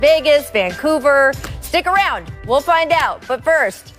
Vegas, Vancouver. Stick around. We'll find out. But first,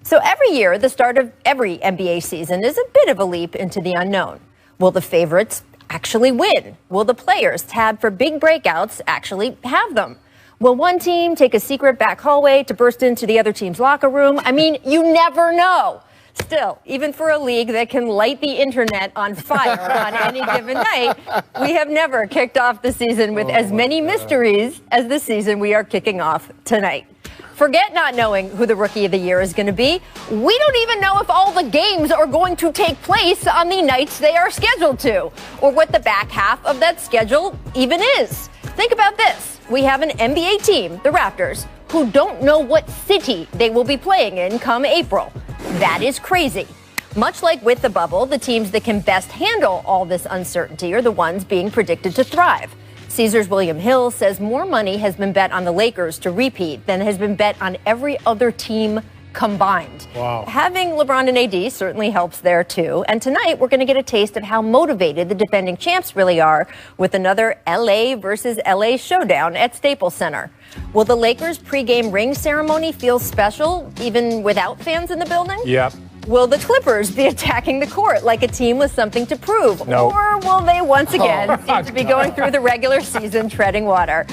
so every year, the start of every NBA season is a bit of a leap into the unknown. Will the favorites actually win? Will the players tabbed for big breakouts actually have them? Will one team take a secret back hallway to burst into the other team's locker room? I mean, you never know. Still, even for a league that can light the internet on fire on any given night, we have never kicked off the season with as many mysteries as the season we are kicking off tonight. Forget not knowing who the Rookie of the Year is going to be. We don't even know if all the games are going to take place on the nights they are scheduled to, or what the back half of that schedule even is. Think about this. We have an NBA team, the Raptors, who don't know what city they will be playing in come April. That is crazy. Much like with the bubble, the teams that can best handle all this uncertainty are the ones being predicted to thrive. Caesars William Hill says more money has been bet on the Lakers to repeat than has been bet on every other team combined. Wow. Having LeBron and AD certainly helps there too. And tonight we're going to get a taste of how motivated the defending champs really are with another LA versus LA showdown at Staples Center. Will the Lakers pregame ring ceremony feel special even without fans in the building? Yep. Will the Clippers be attacking the court like a team with something to prove? No. Or will they once again seem to be going through the regular season treading water?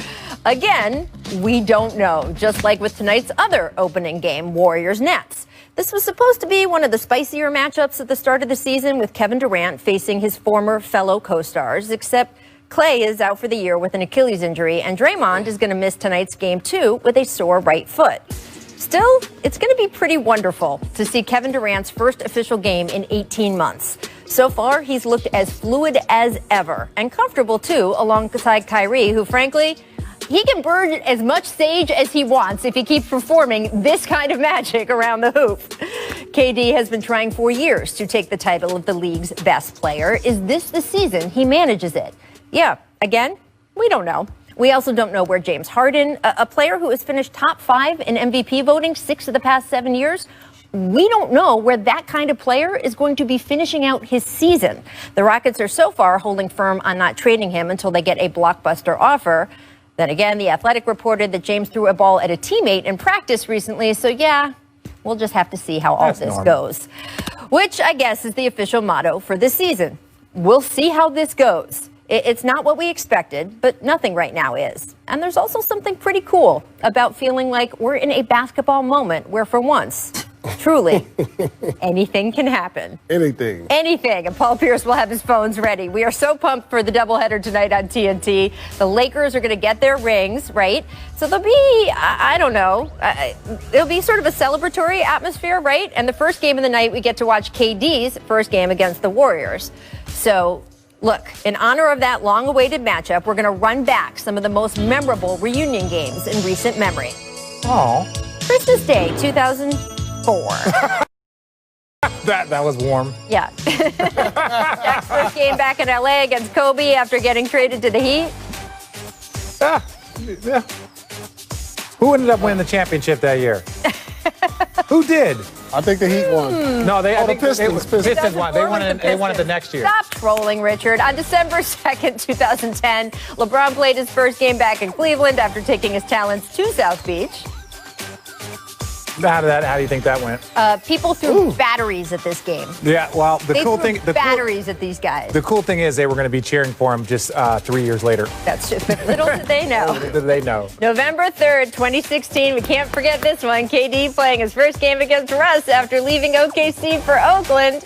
Again, we don't know, just like with tonight's other opening game, Warriors-Nets. This was supposed to be one of the spicier matchups at the start of the season with Kevin Durant facing his former fellow co-stars, except Klay is out for the year with an Achilles injury, and Draymond is going to miss tonight's game too with a sore right foot. Still, it's going to be pretty wonderful to see Kevin Durant's first official game in 18 months. So far, he's looked as fluid as ever and comfortable, too, alongside Kyrie, who, frankly, he can burn as much sage as he wants if he keeps performing this kind of magic around the hoop. KD has been trying for years to take the title of the league's best player. Is this the season he manages it? Yeah, again, we don't know. We also don't know where James Harden, a player who has finished top 5 in MVP voting 6 of the past 7 years, we don't know where that kind of player is going to be finishing out his season. The Rockets are so far holding firm on not trading him until they get a blockbuster offer. Then again, The Athletic reported that James threw a ball at a teammate in practice recently. So, yeah, we'll just have to see how all this goes, which I guess is the official motto for this season. We'll see how this goes. It's not what we expected, but nothing right now is. And there's also something pretty cool about feeling like we're in a basketball moment where for once, truly, anything can happen. Anything. Anything. And Paul Pierce will have his phones ready. We are so pumped for the doubleheader tonight on TNT. The Lakers are going to get their rings, right? So there'll be, I don't know, it'll be sort of a celebratory atmosphere, right? And the first game of the night, we get to watch KD's first game against the Warriors. So, look, in honor of that long-awaited matchup, we're going to run back some of the most memorable reunion games in recent memory. Oh. Christmas Day, 2004. That was warm. Yeah. Shaq's first game back in L.A. against Kobe after getting traded to the Heat. Yeah. Who ended up winning the championship that year? Who did? I think the Heat won. No, I think Pistons won. They won it the next year. Stop trolling, Richard. On December 2nd, 2010, LeBron played his first game back in Cleveland after taking his talents to South Beach. How do you think that went? People threw batteries at this game. Yeah, well, They threw batteries at these guys. The cool thing is they were going to be cheering for him just 3 years later. That's true. But little did they know. Little did they know. November 3rd, 2016. We can't forget this one. KD playing his first game against Russ after leaving OKC for Oakland.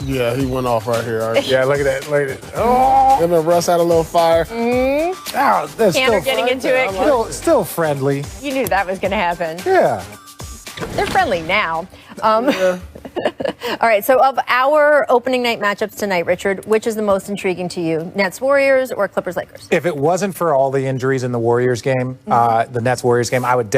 Yeah, he went off right here. Yeah, look at that. Look at it. Oh. And then Russ had a little fire. Mm-hmm. Oh, that's Tanner getting into it. Still friendly. You knew that was going to happen. Yeah. They're friendly now. Yeah. All right, so of our opening night matchups tonight, Richard, which is the most intriguing to you? Nets-Warriors or Clippers-Lakers? If it wasn't for all the injuries in the Warriors game, the Nets-Warriors game, I would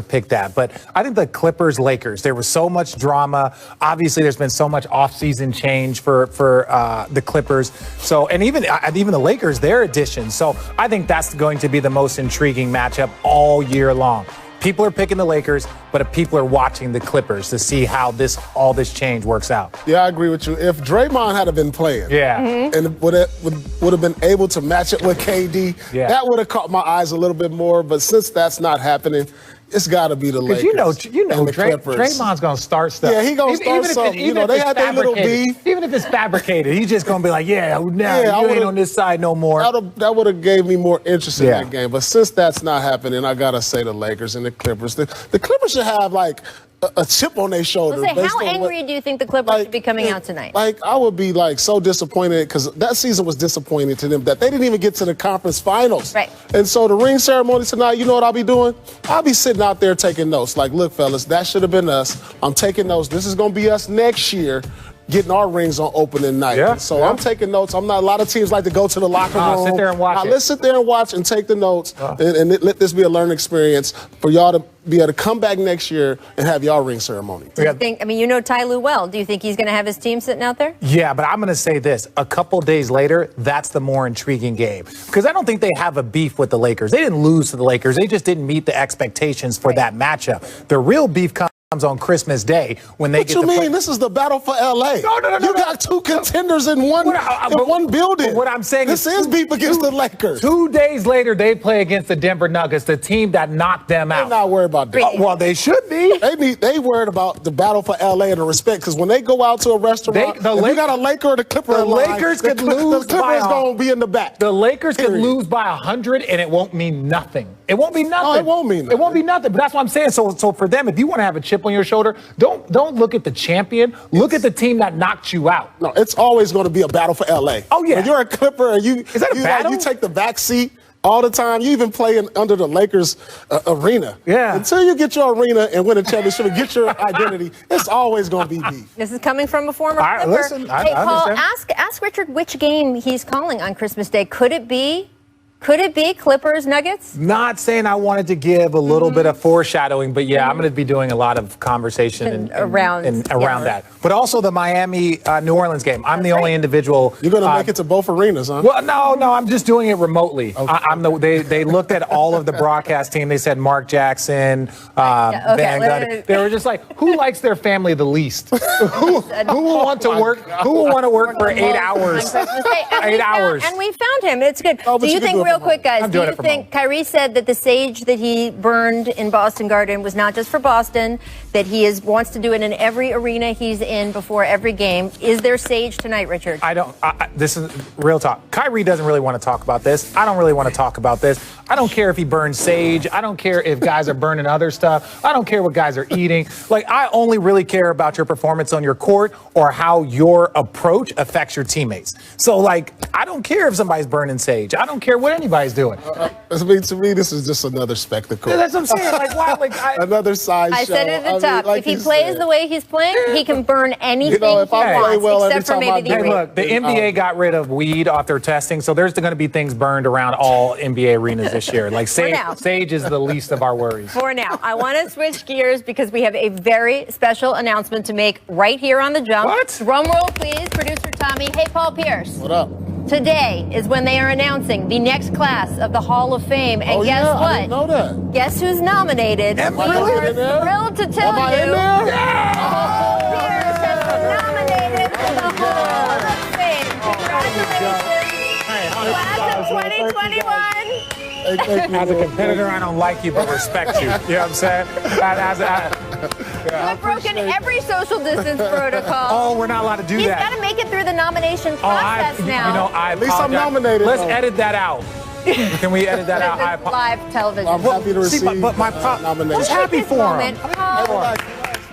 pick that. But I think the Clippers-Lakers, there was so much drama. Obviously, there's been so much off-season change for the Clippers. So, and even the Lakers, their addition. So I think that's going to be the most intriguing matchup all year long. people are picking the Lakers, but people are watching the Clippers to see how all this change works out. Yeah, I agree with you. If Draymond had been playing, and would have been able to match it with KD, that would have caught my eyes a little bit more. But since that's not happening, it's got to be the Lakers. Because you know, Clippers. Draymond's going to start stuff. Yeah, he's going to start something. They had their little beef. Even if it's fabricated, he's just going to be like, you ain't on this side no more. That would have gave me more interest in that game. But since that's not happening, I got to say the Lakers and the Clippers. The Clippers should have, like, a chip on their shoulder. How angry do you think the Clippers should be coming out tonight? I would be so disappointed because that season was disappointing to them that they didn't even get to the conference finals. Right. And so the ring ceremony tonight, you know what I'll be doing? I'll be sitting out there taking notes. Like, look, fellas, that should have been us. I'm taking notes. This is going to be us next year, getting our rings on opening night. I'm taking notes. A lot of teams like to go to the locker room. Sit there and watch Let's sit there and watch and take the notes and let this be a learning experience for y'all to be able to come back next year and have y'all ring ceremony. Do you think, you know Ty Lue well. Do you think he's going to have his team sitting out there? Yeah, but I'm going to say this. A couple days later, that's the more intriguing game. Because I don't think they have a beef with the Lakers. They didn't lose to the Lakers. They just didn't meet the expectations for that matchup. The real beef comes on Christmas Day when they get to play. What you mean? This is the battle for L.A. No. You got two contenders in one building. What I'm saying this is beef against the Lakers. 2 days later, they play against the Denver Nuggets, the team that knocked them out. They're not worried about that. Well, they should be. They worried about the battle for L.A. and the respect, because when they go out to a restaurant, if you got a Laker or the Clipper the Lakers could lose. The Clippers going to be in the back. The Lakers could lose by 100, and it won't mean nothing. It won't be nothing. No, it won't mean nothing. It won't be nothing. But that's what I'm saying. So for them, if you want to have a chip on your shoulder, don't look at the champion. Look at the team that knocked you out. No, it's always going to be a battle for L.A. Oh, yeah. When you're a Clipper and you take the back seat all the time, you even play under the Lakers arena. Yeah. Until you get your arena and win a championship and get your identity, it's always going to be beef. This is coming from a former Clipper. Listen, hey, Paul, ask Richard which game he's calling on Christmas Day. Could it be Clippers Nuggets? Not saying I wanted to give a little bit of foreshadowing, but I'm going to be doing a lot of conversation around that. But also the Miami New Orleans game. I'm the only individual. You're going to make it to both arenas, huh? Well, no, I'm just doing it remotely. Okay. They looked at all of the broadcast team. They said Mark Jackson, Van Gundy. They were just like, who likes their family the least? who will want to work? Who will want to work for 8 hours? 8 hours. And we found him. It's good. Do you think? Real quick, guys, do you think Kyrie said that the sage that he burned in Boston Garden was not just for Boston, that he wants to do it in every arena he's in before every game? Is there sage tonight, Richard? This is real talk. Kyrie doesn't really want to talk about this. I don't really want to talk about this. I don't care if he burns sage. I don't care if guys are burning other stuff. I don't care what guys are eating. I only really care about your performance on your court or how your approach affects your teammates. So, I don't care if somebody's burning sage. I don't care what anybody's doing. To me, this is just another spectacle. Yeah, that's what I'm saying. Why? Another side show. I said it at the top. If he plays the way he's playing, he can burn anything if I play well except for maybe the arena. Look, the NBA got rid of weed off their testing, so there's going to be things burned around all NBA arenas this year. Sage is the least of our worries. For now, I want to switch gears because we have a very special announcement to make right here on The Jump. What? Drum roll, please, producer Tommy. Hey, Paul Pierce. What up? Today is when they are announcing the next class of the Hall of Fame. And guess what? I didn't know that. Guess who's nominated? Am we I are in there? thrilled to tell Am I you. in there? Paul Pierce has been nominated for the Hall of Fame. Congratulations. Class of 2021. As a competitor, I don't like you, but respect you. You know what I'm saying? We've broken every social distance protocol. Oh, we're not allowed to do that. He's got to make it through the nomination process now. I At least I'm nominated. Let's edit that out. Can we edit that out? Live television. I'm happy to receive but my nomination. I'm happy for him.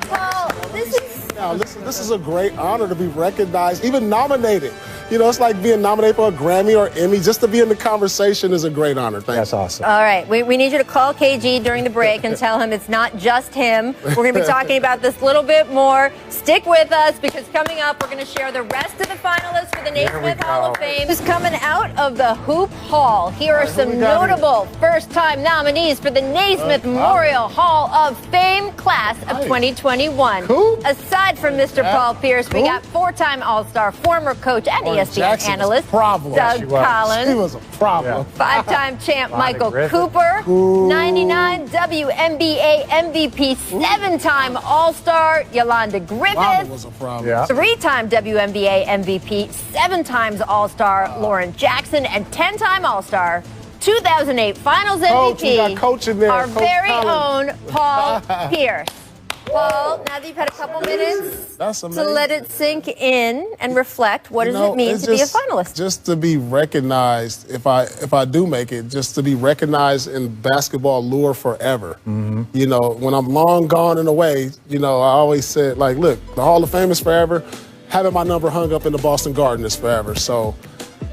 Paul, this is a great honor to be recognized, even nominated. It's like being nominated for a Grammy or Emmy. Just to be in the conversation is a great honor. That's awesome. All right. We need you to call KG during the break and tell him it's not just him. We're going to be talking about this a little bit more. Stick with us because coming up, we're going to share the rest of the finalists for the Naismith Hall of Fame. Who's coming out of the Hoop Hall. Here are some notable first-time nominees for the Naismith Memorial Hall of Fame class of 2021. Cool. Aside from Mr. Paul Pierce, we got four-time All-Star, former coach, and ESPN Jackson analyst problem. Doug Collins. He was a problem. Five-time champ Michael Cooper. 99 WNBA MVP, 7-time All-Star Yolanda Griffith. Wanda was a problem. 3-time WNBA MVP, 7 times All-Star Lauren Jackson, and 10-time All-Star, 2008 Finals Coach, we MVP, got Coach in there. our Coach very Collins. own Paul Pierce. Paul, now that you've had a couple minutes to let it sink in and reflect, what does it mean to be a finalist? Just to be recognized, if I do make it, just to be recognized in basketball lure forever. You know, when I'm long gone and away, you know, I always said, like, look, the Hall of Fame is forever. Having my number hung up in the Boston Garden is forever. So,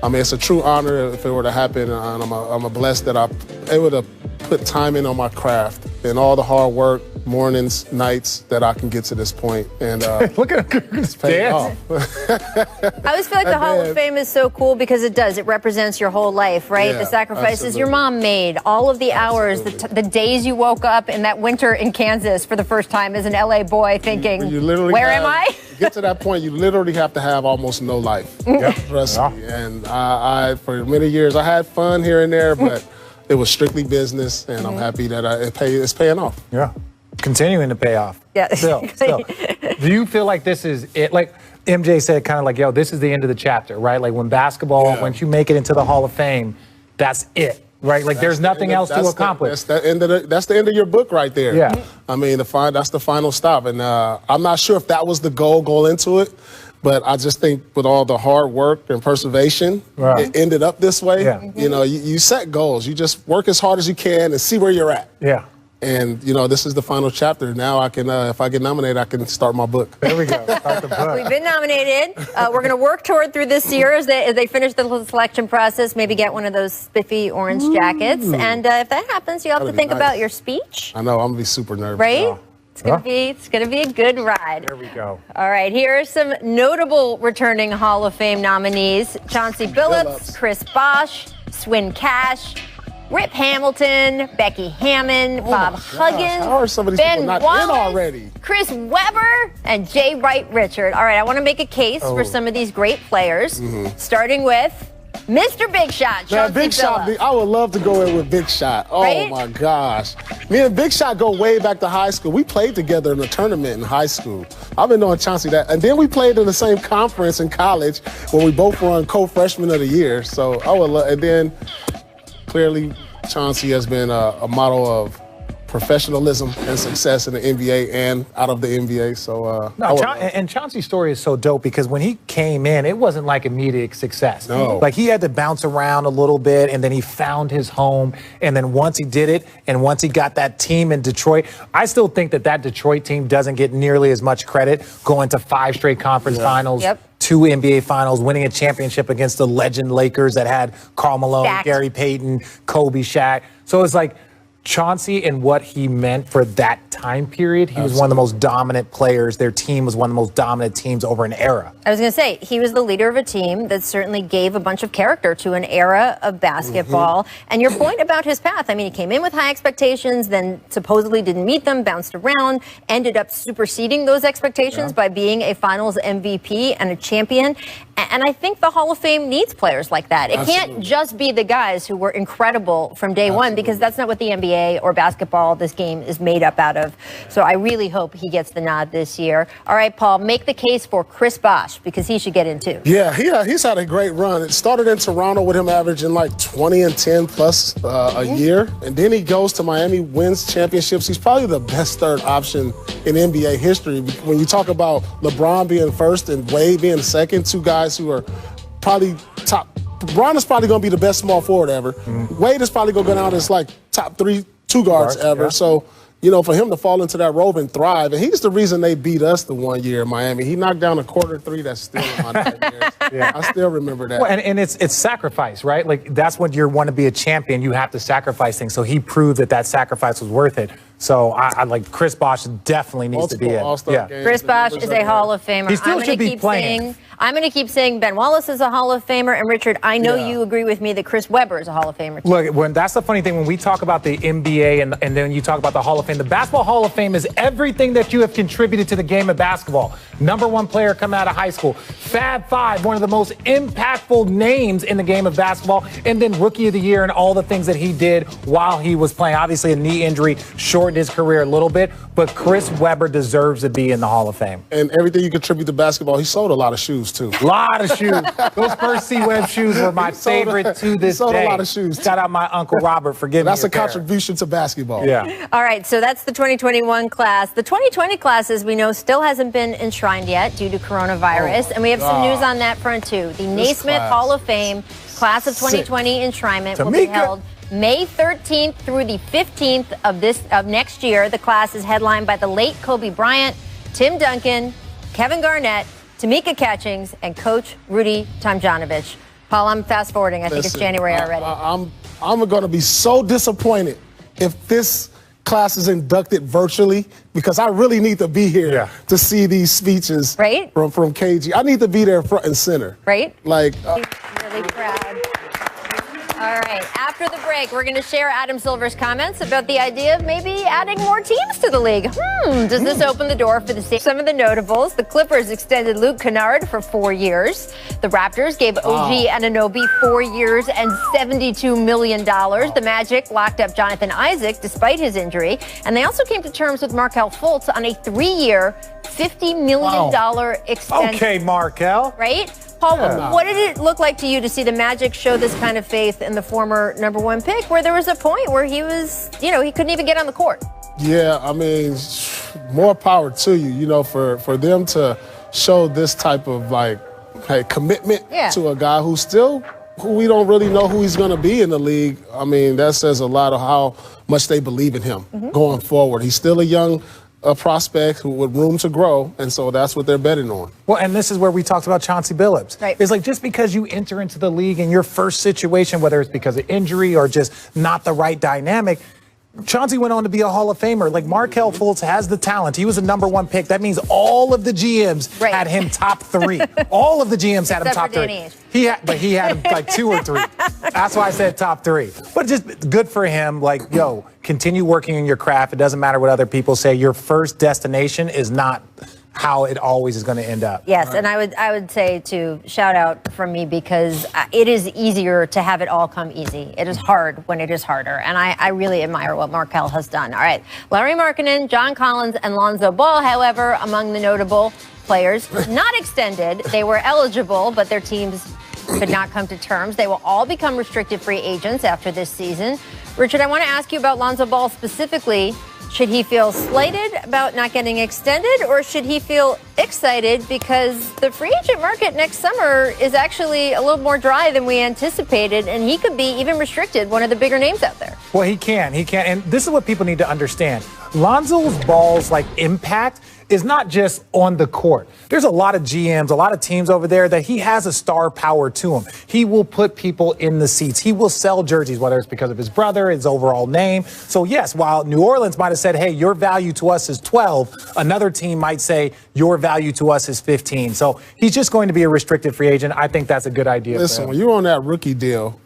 I mean, it's a true honor if it were to happen, and I'm blessed that I'm able to put time in on my craft and all the hard work, mornings, nights, that I can get to this point. And look at this dance. I always feel like the Hall of Fame is so cool because it does. It represents your whole life, right? Yeah, the sacrifices absolutely. your mom made, all of the hours, the days you woke up in that winter in Kansas for the first time as an LA boy thinking, you literally where am I? To get to that point, you literally have to have almost no life. Trust me. And I, for many years, I had fun here and there, but it was strictly business, and I'm happy that it's paying off. Yeah. Continuing to pay off. Yeah. Still. Do you feel like this is it? Like MJ said, kind of like, yo, this is the end of the chapter, right? Like when basketball, once you make it into the Hall of Fame, that's it, right? Like there's nothing else to accomplish. That's the end of your book right there. Yeah. I mean, that's the final stop. And I'm not sure if that was the goal going into it, but I just think with all the hard work and perseveration, it ended up this way. Yeah. You know, you set goals. You just work as hard as you can and see where you're at. Yeah. And, you know, this is the final chapter. Now I can, if I get nominated, I can start my book. There we go. Start the book. We've been nominated. We're going to work toward through this year as they finish the selection process, maybe get one of those spiffy orange jackets. And if that happens, you'll have to think about your speech. I know. I'm going to be super nervous. Right? Oh. It's gonna be a good ride. There we go. All right, here are some notable returning Hall of Fame nominees: Chauncey Billups, Chris Bosh, Swin Cash, Rip Hamilton, Becky Hammon, Bob Huggins, How are some of these Ben people not Wallace, in already? Chris Webber, and Jay Wright Richard. All right, I want to make a case for some of these great players, starting with Mr. Big Shot, Chauncey Big Shot, Billups. I would love to go in with Big Shot. Oh, Right? my gosh. Me and Big Shot go way back to high school. We played together in a tournament in high school. I've been knowing Chauncey that. And then we played in the same conference in college where we both won co-freshman of the year. So I would love, and then clearly Chauncey has been a model of professionalism and success in the NBA and out of the NBA. So, and Chauncey's story is so dope because when he came in, it wasn't like immediate success. No. Like he had to bounce around a little bit, and then he found his home. And then once he did it, and once he got that team in Detroit, I still think that Detroit team doesn't get nearly as much credit, going to 5 straight conference finals. 2 NBA finals, winning a championship against the legend Lakers that had Karl Malone, Gary Payton, Kobe, Shaq. So it's like Chauncey and what he meant for that time period, he was one of the most dominant players. Their team was one of the most dominant teams over an era. I was going to say, he was the leader of a team that certainly gave a bunch of character to an era of basketball. And your point about his path, I mean, he came in with high expectations, then supposedly didn't meet them, bounced around, ended up superseding those expectations by being a finals MVP and a champion. And I think the Hall of Fame needs players like that. It can't just be the guys who were incredible from day one, because that's not what the NBA or basketball, this game, is made up out of. So I really hope he gets the nod this year. All right, Paul, make the case for Chris Bosh, because he should get in too. Yeah, he's had a great run. It started in Toronto with him averaging like 20 and 10 plus a year. And then he goes to Miami, wins championships. He's probably the best third option in NBA history. When you talk about LeBron being first and Wade being second, 2 guys who are probably top. LeBron is probably going to be the best small forward ever. Wade is probably going to go down as like top 3 2 guards ever. So, you know, for him to fall into that role and thrive, and he's the reason they beat us the one year in Miami. He knocked down a quarter 3 that's still in my nightmares. I still remember that. Well, and it's sacrifice, right? Like that's when you want to be a champion, you have to sacrifice things. So he proved that sacrifice was worth it. So I like Chris Bosh definitely needs to be in. Yeah. Chris Bosh is a Hall of Famer. He still should be playing. I'm going to keep saying Ben Wallace is a Hall of Famer. And Richard, I know you agree with me that Chris Webber is a Hall of Famer too. Look, that's the funny thing when we talk about the NBA and then you talk about the Hall of Fame. The Basketball Hall of Fame is everything that you have contributed to the game of basketball. #1 player coming out of high school. Fab Five, one of the most impactful names in the game of basketball. And then Rookie of the Year and all the things that he did while he was playing. Obviously, a knee injury shortened his career a little bit, but Chris Webber deserves to be in the Hall of Fame. And everything you contribute to basketball, he sold a lot of shoes, too. A lot of shoes. Those first C-Web shoes were my favorite to this day. He sold a lot of shoes. Shout out my Uncle Robert for giving me That's a contribution to basketball. Yeah. All right, so that's the 2021 class. The 2020 class, as we know, still hasn't been enshrined yet due to coronavirus. And we have some news on that front, too. The Naismith Hall of Fame class of 2020 enshrinement will be held May 13th through the 15th of next year. The class is headlined by the late Kobe Bryant, Tim Duncan, Kevin Garnett, Tamika Catchings, and Coach Rudy Tomjanovich. Paul, I'm fast forwarding. I think it's January already. I'm going to be so disappointed if this class is inducted virtually because I really need to be here to see these speeches from KG. I need to be there front and center. Right? Like, really proud. All right. After the break, we're going to share Adam Silver's comments about the idea of maybe adding more teams to the league. Does this open the door for the same? Some of the notables: the Clippers extended Luke Kennard for 4 years. The Raptors gave OG Anunoby 4 years and $72 million. The Magic locked up Jonathan Isaac despite his injury. And they also came to terms with Markelle Fultz on a 3-year, $50 million extension. Okay, Markelle. Right? Paul, what did it look like to you to see the Magic show this kind of faith in the former #1 pick, where there was a point where he was, he couldn't even get on the court? Yeah, I mean, more power to you, for them to show this type of, commitment to a guy who we don't really know who he's going to be in the league. I mean, that says a lot of how much they believe in him going forward. He's still a young prospect with room to grow, and so that's what they're betting on. Well, and this is where we talked about Chauncey Billups. Right. It's like just because you enter into the league in your first situation, whether it's because of injury or just not the right dynamic, Chauncey went on to be a Hall of Famer. Like Markelle Fultz has the talent. He was a #1 pick. That means all of the GMs had him top 3. All of the GMs had him top 3. He had him like 2 or 3. That's why I said top 3. But just good for him. Continue working on your craft. It doesn't matter what other people say. Your first destination is not how it always is going to end up. Yes, and I would say to shout out from me because it is easier to have it all come easy. It is hard when it is harder, and I really admire what Markelle has done. All right, Larry Markkinen, John Collins, and Lonzo Ball, however, among the notable players not extended. They were eligible, but their teams could not come to terms. They will all become restricted free agents after this season. Richard, I want to ask you about Lonzo Ball specifically. Should he feel slighted about not getting extended, or should he feel excited because the free agent market next summer is actually a little more dry than we anticipated, and he could be even restricted, one of the bigger names out there? Well, he can. And this is what people need to understand. Lonzo Ball's impact is not just on the court. There's a lot of GMs, a lot of teams over there that he has a star power to him. He will put people in the seats. He will sell jerseys, whether it's because of his brother, his overall name. So yes, while New Orleans might have said, hey, your value to us is 12, another team might say your value to us is 15. So he's just going to be a restricted free agent. I think that's a good idea. Listen, when you're on that rookie deal,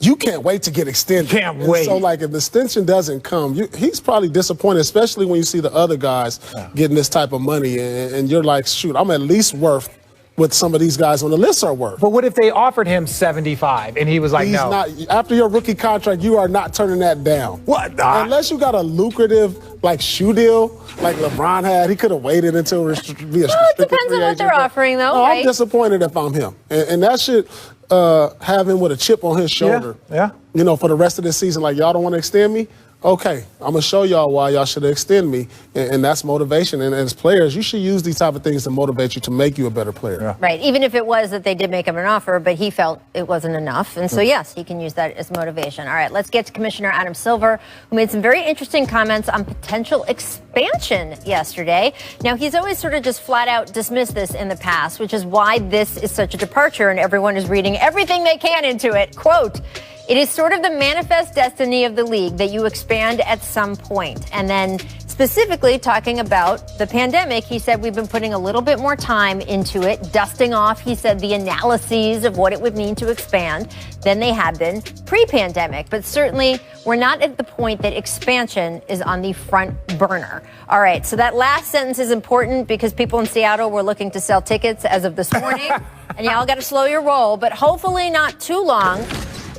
you can't wait to get extended. Can't wait. So, if the extension doesn't come, he's probably disappointed, especially when you see the other guys getting this type of money, and you're like, shoot, I'm at least worth what some of these guys on the list are worth. But what if they offered him 75 and he was like, no? Not, after your rookie contract, you are not turning that down. What? Unless you got a lucrative, shoe deal like LeBron had. He could have waited until be a restricted free agent. It depends on what they're offering, though, no, right? I'm disappointed if I'm him. And that should have him with a chip on his shoulder. Yeah. For the rest of the season, y'all don't want to extend me? Okay, I'm going to show y'all why y'all should extend me, and that's motivation. And as players, you should use these type of things to motivate you to make you a better player. Yeah. Right, even if it was that they did make him an offer, but he felt it wasn't enough. And so, yes, he can use that as motivation. All right, let's get to Commissioner Adam Silver, who made some very interesting comments on potential expansion yesterday. Now, he's always sort of just flat out dismissed this in the past, which is why this is such a departure, and everyone is reading everything they can into it. Quote, It is sort of the manifest destiny of the league that you expand at some point. And then specifically talking about the pandemic, he said we've been putting a little bit more time into it, dusting off, he said, the analyses of what it would mean to expand than they had been pre-pandemic. But certainly we're not at the point that expansion is on the front burner. All right, so that last sentence is important because people in Seattle were looking to sell tickets as of this morning. And y'all got to slow your roll, but hopefully not too long.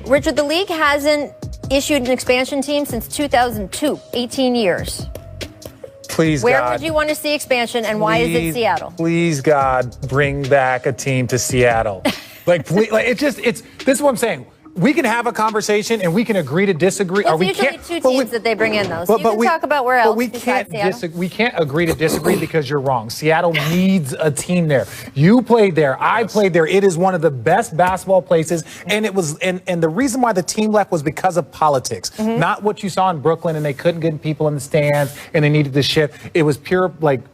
Richard, the league hasn't issued an expansion team since 2002, 18 years. Please, Where God, would you want to see expansion, and why is it Seattle? Please, God, bring back a team to Seattle. Please, this is what I'm saying. We can have a conversation and we can agree to disagree. Well, it's usually two teams that they bring in, though. So you can talk about where else besides Seattle. We can't agree to disagree because you're wrong. Seattle needs a team there. You played there. I played there. It is one of the best basketball places. And it was, and the reason why the team left was because of politics, not what you saw in Brooklyn and they couldn't get people in the stands and they needed to shift. It was pure,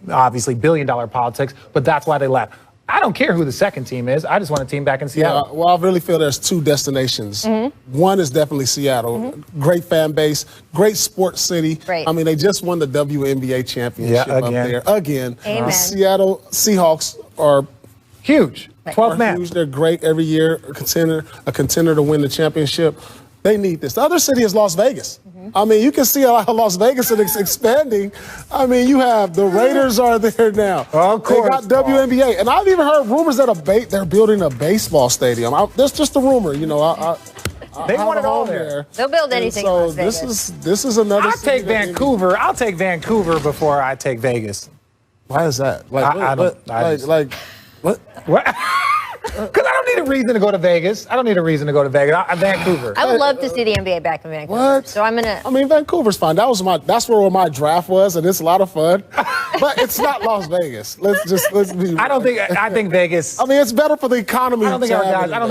obviously billion-dollar politics, but that's why they left. I don't care who the second team is. I just want a team back in Seattle. Yeah, well, I really feel there's two destinations. One is definitely Seattle. Great fan base, great sports city. Right. I mean, they just won the WNBA championship up there. Again. Amen. The Seattle Seahawks are huge. 12 man. Huge. They're great every year, a contender to win the championship. They need this. The other city is Las Vegas. I mean, you can see how Las Vegas is expanding. I mean, you have the Raiders are there now. Of course. They got WNBA. And I've even heard rumors that they're building a baseball stadium. That's just a rumor, you know. They want it all there. They'll build anything in Las Vegas. This is another I'll take Vancouver. I'll take Vancouver before I take Vegas. Why is that? What? Because I don't need a reason to go to Vegas. I don't need a reason to go to Vegas. Vancouver. I would love to see the NBA back in Vancouver. What? So I mean, Vancouver's fine. That's where my draft was, and it's a lot of fun. But it's not Las Vegas. Let's be. I think Vegas. I mean, it's better for the economy. I don't think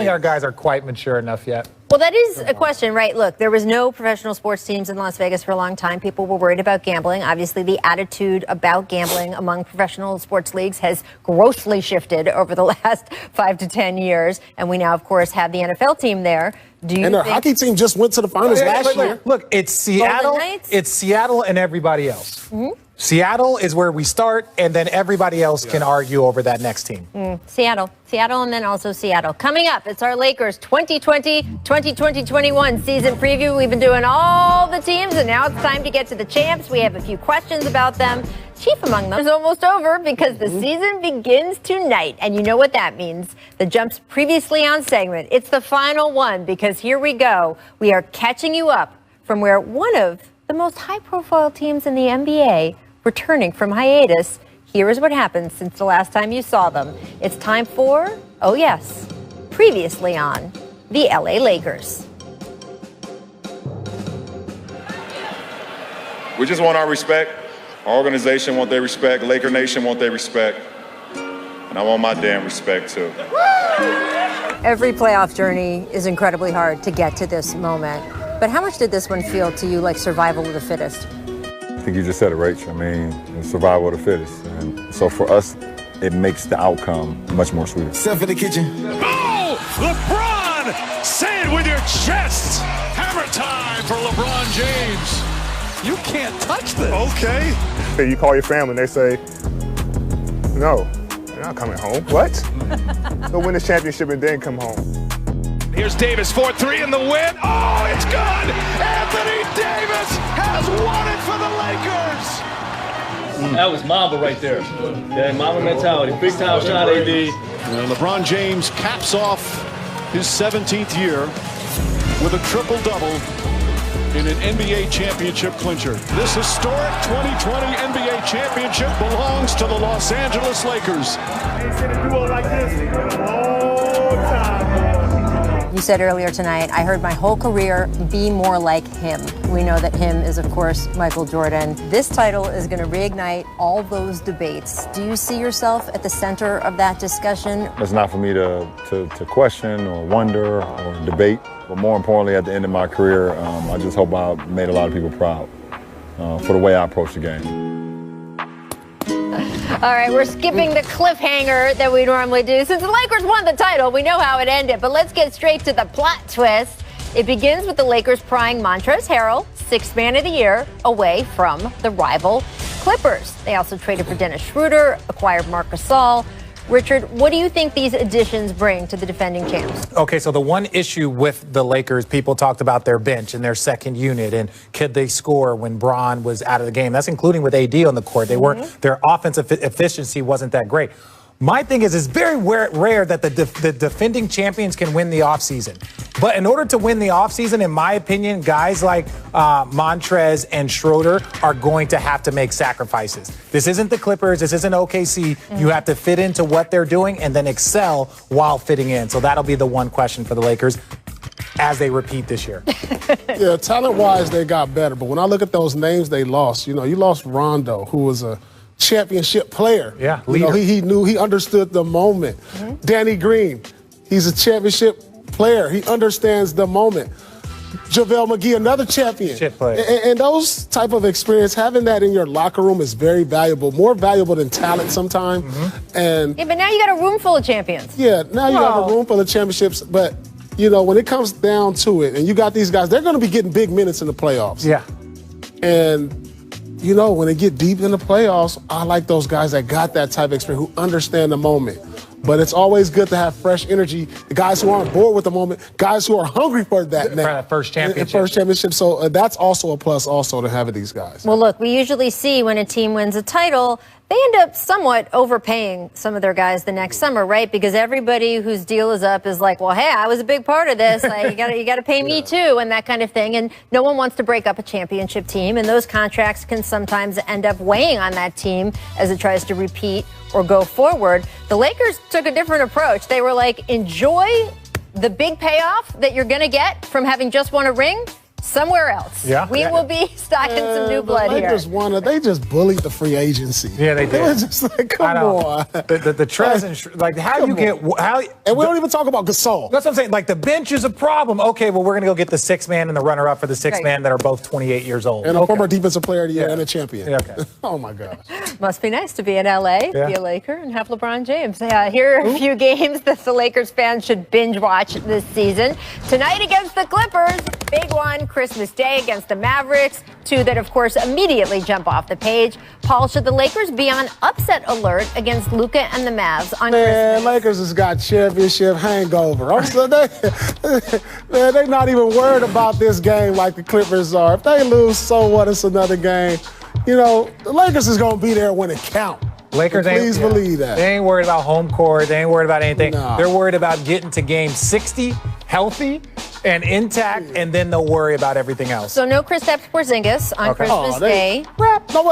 our guys are quite mature enough yet. Well, that is a question, right? Look, there was no professional sports teams in Las Vegas for a long time. People were worried about gambling. Obviously, the attitude about gambling among professional sports leagues has grossly shifted over the last 5 to 10 years. And we now, of course, have the NFL team there. And their hockey team just went to the finals last year. Look, it's Seattle. It's Seattle and everybody else. Seattle is where we start, and then everybody else can argue over that next team. Seattle, and then also Seattle. Coming up, it's our Lakers 2020-2021 season preview. We've been doing all the teams, and now it's time to get to the champs. We have a few questions about them. Chief among them is almost over because the season begins tonight. And you know what that means. The Jump's previously on segment. It's the final one because here we go. We are catching you up from where one of the most high-profile teams in the NBA returning from hiatus. Here is what happened since the last time you saw them. It's time for, oh yes, previously on the LA Lakers. We just want our respect. Our organization want their respect. Laker Nation want their respect. And I want my damn respect too. Every playoff journey is incredibly hard to get to this moment. But how much did this one feel to you like survival of the fittest? I think you just said it, Rach. I mean, survival of the fittest. And so for us, it makes the outcome much more sweeter. Step in the kitchen. Oh! LeBron! Say it with your chest! Hammer time for LeBron James. You can't touch this. Okay. You call your family and they say, no, you're not coming home. What? Go win this championship and then come home. Here's Davis, 4-3 in the win. Oh, it's good! Anthony Davis has won it for the Lakers! That was Mamba right there. Yeah, Mamba mentality. Big time shot, AD. And LeBron James caps off his 17th year with a triple-double in an NBA championship clincher. This historic 2020 NBA championship belongs to the Los Angeles Lakers. Ain't seen a duo like this in a long time. You said earlier tonight, I heard my whole career be more like him. We know that him is, of course, Michael Jordan. This title is going to reignite all those debates. Do you see yourself at the center of that discussion? It's not for me to question or wonder or debate. But more importantly, at the end of my career, I just hope I made a lot of people proud for the way I approach the game. All right, we're skipping the cliffhanger that we normally do. Since the Lakers won the title, we know how it ended, but let's get straight to the plot twist. It begins with the Lakers prying Montrezl Harrell, Sixth Man of the Year, away from the rival Clippers. They also traded for Dennis Schroeder, acquired Marc Gasol. Richard, what do you think these additions bring to the defending champs? Okay, so the one issue with the Lakers, people talked about their bench and their second unit and could they score when Bron was out of the game. That's including with AD on the court. They weren't, their offensive efficiency wasn't that great. My thing is, it's very rare that the defending champions can win the offseason. But in order to win the offseason, in my opinion, guys like Montrez and Schroeder are going to have to make sacrifices. This isn't the Clippers. This isn't OKC. You have to fit into what they're doing and then excel while fitting in. So that'll be the one question for the Lakers as they repeat this year. Yeah, talent-wise, they got better. But when I look at those names they lost, you lost Rondo, who was a championship player. Yeah, leader. He understood the moment. Danny Green, he's a championship player. He understands the moment. JaVale McGee, another champion. And those type of experience, having that in your locker room is very valuable, more valuable than talent sometimes. And yeah, but now you got a room full of champions. Yeah, now you have a room full of championships. But, when it comes down to it, and you got these guys, they're going to be getting big minutes in the playoffs. Yeah. And when they get deep in the playoffs, I like those guys that got that type of experience, who understand the moment. But it's always good to have fresh energy, the guys who aren't bored with the moment, guys who are hungry for that For that first championship. First championship. So that's also a plus also to have these guys. Well, look, we usually see when a team wins a title, they end up somewhat overpaying some of their guys the next summer, right? Because everybody whose deal is up is like, well, hey, I was a big part of this. Like, you got to pay me too, and that kind of thing. And no one wants to break up a championship team, and those contracts can sometimes end up weighing on that team as it tries to repeat or go forward. The Lakers took a different approach. They were like, enjoy the big payoff that you're going to get from having just won a ring somewhere else. Yeah. We will be stocking some new blood they here. They just bullied the free agency. Yeah, they did. They were just like, come on. The Trez and like how you get and we don't even talk about Gasol. That's what I'm saying. Like the bench is a problem. Okay, well we're gonna go get the sixth man and the runner-up for the sixth man that are both 28 years old. And a former defensive player of the year and a champion. Yeah, okay. Oh my gosh. Must be nice to be in LA, be a Laker, and have LeBron James. Here are a few games that the Lakers fans should binge watch this season. Tonight against the Clippers, big one, Christmas Day against the Mavericks. Two that, of course, immediately jump off the page. Paul, should the Lakers be on upset alert against Luka and the Mavs on Christmas? Lakers has got championship hangover. They're not even worried about this game like the Clippers are. If they lose, so what? It's another game. The Lakers is going to be there when it counts. Lakers Please believe that. They ain't worried about home court. They ain't worried about anything. No. They're worried about getting to game 60 healthy and intact, and then they'll worry about everything else. So no Kristaps Porzingis on Christmas Day.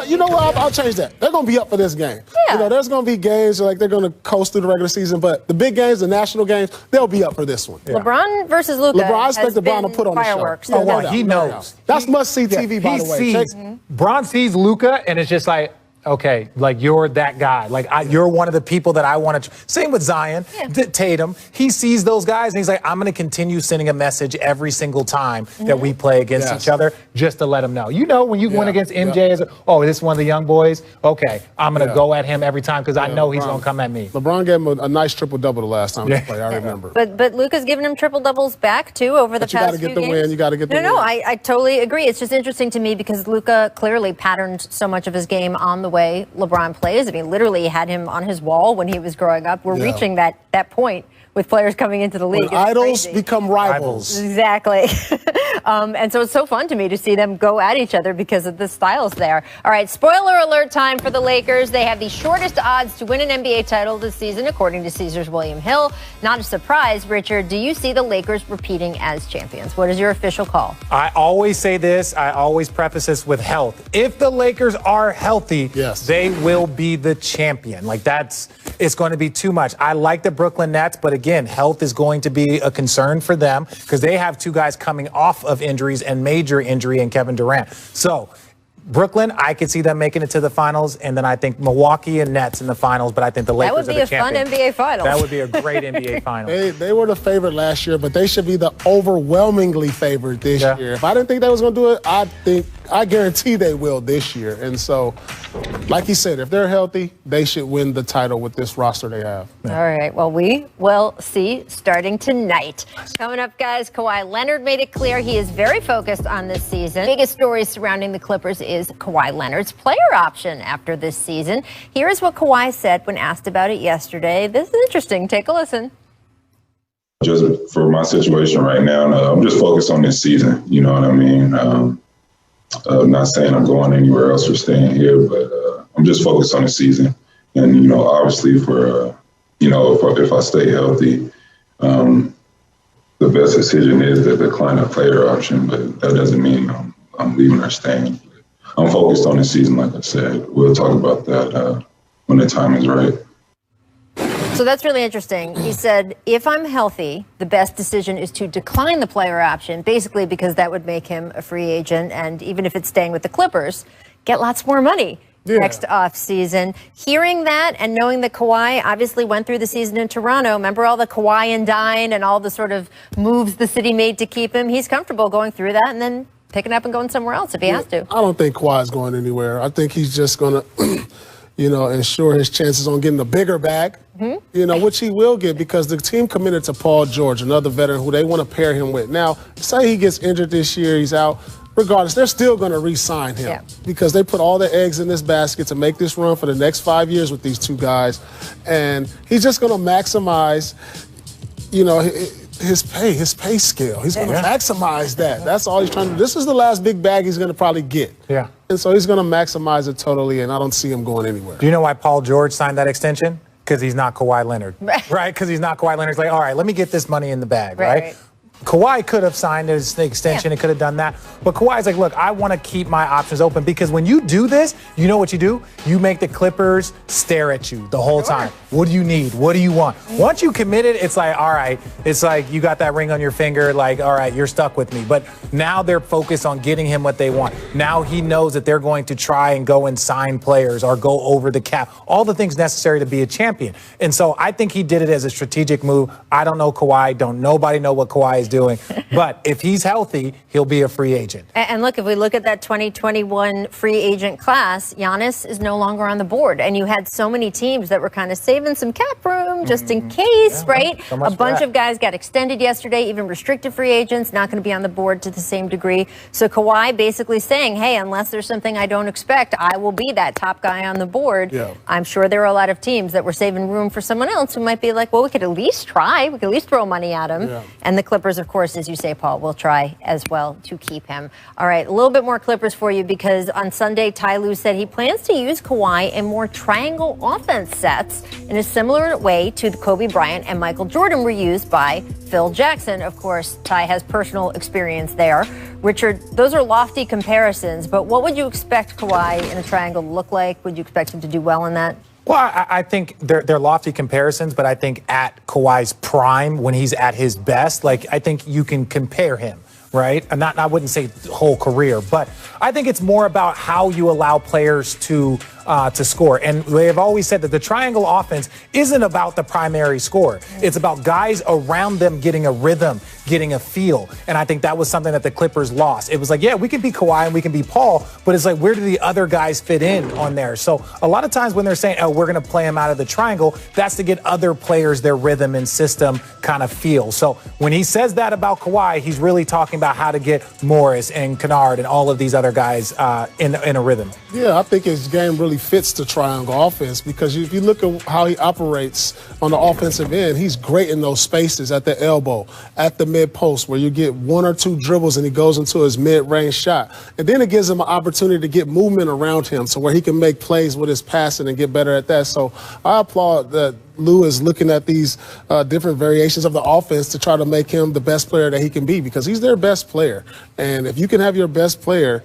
You know what? I'll change that. They're going to be up for this game. Yeah. There's going to be games like they're going to coast through the regular season, but the big games, the national games, they'll be up for this one. Yeah. LeBron versus Luka. I expect LeBron to put on fireworks. the show. Oh, well, he knows. That's must-see TV, by the way. Bron sees Luka, and it's just like, okay, like you're that guy. Like you're one of the people that I want to. Same with Zion, Tatum. He sees those guys and he's like, I'm going to continue sending a message every single time that we play against each other, just to let them know. When you went against MJ, as this is one of the young boys. Okay, I'm going to go at him every time because I know he's going to come at me. LeBron gave him a nice triple-double the last time they played. I remember. But Luka's given him triple doubles back too over the past few games. You got to get the win. No, I totally agree. It's just interesting to me because Luka clearly patterned so much of his game on the way LeBron plays. I mean, literally had him on his wall when he was growing up. We're reaching that point with players coming into the league. When idols become rivals. Exactly. And so it's so fun to me to see them go at each other because of the styles there. All right, spoiler alert time for the Lakers. They have the shortest odds to win an NBA title this season, according to Caesars William Hill. Not a surprise, Richard. Do you see the Lakers repeating as champions? What is your official call? I always say this. I always preface this with health. If the Lakers are healthy, they will be the champion. It's going to be too much. I like the Brooklyn Nets, but again, health is going to be a concern for them because they have two guys coming off of injuries and major injury in Kevin Durant. So Brooklyn, I could see them making it to the finals, and then I think Milwaukee and Nets in the finals, but I think the Lakers are the champions. That would be a fun NBA final. That would be a great NBA final. They were the favorite last year, but they should be the overwhelmingly favorite this year. If I didn't think they was going to do it, I think I guarantee they will this year. And so, like he said, if they're healthy, they should win the title with this roster they have. All right. Well, we will see starting tonight. Coming up, guys, Kawhi Leonard made it clear he is very focused on this season. Biggest story surrounding the Clippers is Kawhi Leonard's player option after this season. Here is what Kawhi said when asked about it yesterday. This is interesting. Take a listen. Just for my situation right now, I'm just focused on this season. You know what I mean? I'm not saying I'm going anywhere else or staying here, but I'm just focused on the season. And, you know, obviously for, you know, if I stay healthy, the best decision is to decline a player option, but that doesn't mean I'm leaving or staying. I'm focused on the season, like I said. We'll talk about that when the time is right. So that's really interesting. He said, if I'm healthy, the best decision is to decline the player option, basically because that would make him a free agent. And even if it's staying with the Clippers, get lots more money next offseason. Hearing that and knowing that Kawhi obviously went through the season in Toronto, remember all the Kawhi and dine and all the sort of moves the city made to keep him? He's comfortable going through that and then picking up and going somewhere else if he has to. I don't think Kawhi's going anywhere. I think he's just going to, you know, ensure his chances on getting a bigger bag, you know, which he will get because the team committed to Paul George, another veteran who they want to pair him with. Now, say he gets injured this year, he's out. Regardless, they're still going to re-sign him because they put all their eggs in this basket to make this run for the next 5 years with these two guys. And he's just going to maximize, you know, his pay scale. He's going to maximize that. That's all he's trying to do. This is the last big bag he's going to probably get. Yeah. And so he's going to maximize it totally, and I don't see him going anywhere. Do you know why Paul George signed that extension? Because he's not Kawhi Leonard. Right? Because he's not Kawhi Leonard. He's like, all right, let me get this money in the bag, right? Kawhi could have signed his extension and could have done that. But Kawhi's like, look, I want to keep my options open because when you do this, you know what you do? You make the Clippers stare at you the whole time. What do you need? What do you want? Once you committed, it's like, all right, it's like you got that ring on your finger, like, all right, you're stuck with me. But now they're focused on getting him what they want. Now he knows that they're going to try and go and sign players or go over the cap, all the things necessary to be a champion. And so I think he did it as a strategic move. I don't know Kawhi. Don't nobody know what Kawhi is doing. But if he's healthy, he'll be a free agent. And look, if we look at that 2021 free agent class, Giannis is no longer on the board. And you had so many teams that were kind of saving some cap room just in case, right? So a bunch of guys got extended yesterday, even restricted free agents, not going to be on the board to the same degree. So Kawhi basically saying, hey, unless there's something I don't expect, I will be that top guy on the board. I'm sure there are a lot of teams that were saving room for someone else who might be like, well, we could at least try. We could at least throw money at him. And the Clippers, of course, as you say, Paul, will try as well to keep him. All right, a little bit more Clippers for you because on Sunday, Ty Lue said he plans to use Kawhi in more triangle offense sets in a similar way to the Kobe Bryant and Michael Jordan were used by Phil Jackson. Of course, Ty has personal experience there. Richard, those are lofty comparisons, but what would you expect Kawhi in a triangle to look like? Would you expect him to do well in that? Well, I think they're lofty comparisons, but I think at Kawhi's prime, when he's at his best, like I think you can compare him, right? And I wouldn't say whole career, but I think it's more about how you allow players to score. And they have always said that the triangle offense isn't about the primary scorer. It's about guys around them getting a rhythm, getting a feel. And I think that was something that the Clippers lost. It was like, yeah, we can be Kawhi and we can be Paul, but it's like, where do the other guys fit in on there? So a lot of times when they're saying, oh, we're going to play him out of the triangle, that's to get other players their rhythm and system kind of feel. So when he says that about Kawhi, he's really talking about how to get Morris and Kennard and all of these other guys in a rhythm. Yeah, I think his game really fits the triangle offense because if you look at how he operates on the offensive end, he's great in those spaces at the elbow, at the mid-post where you get one or two dribbles and he goes into his mid-range shot. And then it gives him an opportunity to get movement around him so where he can make plays with his passing and get better at that. So I applaud that Lue is looking at these different variations of the offense to try to make him the best player that he can be because he's their best player. And if you can have your best player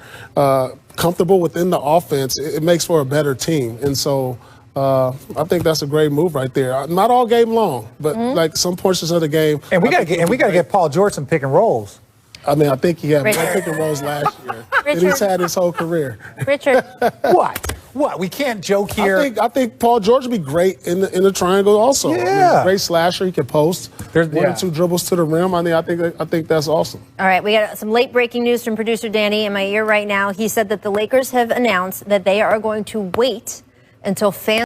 comfortable within the offense, it makes for a better team. And so I think that's a great move right there. Not all game long, but like some portions of the game. And we got to get Paul George some pick and rolls. I mean, I think he had more pick and rolls last year. And he's had his whole career. Richard. What? What? We can't joke here. I think Paul George would be great in the triangle also. Yeah. I mean, he's a great slasher. He can post. There's one or two dribbles to the rim. I think that's awesome. All right, we got some late breaking news from producer Danny in my ear right now. He said that the Lakers have announced that they are going to wait until fans